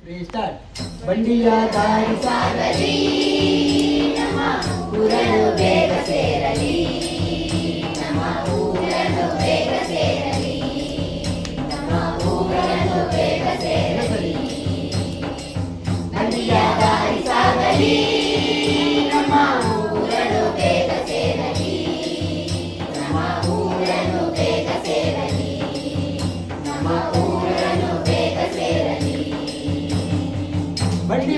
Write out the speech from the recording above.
Start. ಬಂಡಿಯ ದಾರಿ ಸಾಗಲಿ, ನಮ್ಮ ಊರನ್ನು ಬೇಗ ಸೇರಲಿ, ನಮ್ಮ ಊರನ್ನು ಬೇಗ ಸೇರಲಿ, ನಮ್ಮ ಊರನ್ನು ಬೇಗ ಸೇರಲಿ. ಬಂಡಿಯ ದಾರಿ ಸಾಗಲಿ, ನಮ್ಮ ಊರನ್ನು ಬೇಗ ಸೇರಲಿ, ನಮ್ಮ ಊರನ್ನು ಬೇಗ ಸೇರಲಿ, ನಮ್ಮ ಊರನ್ನು ಬೇಗ ಸೇರಲಿ. ಬಂಡಿ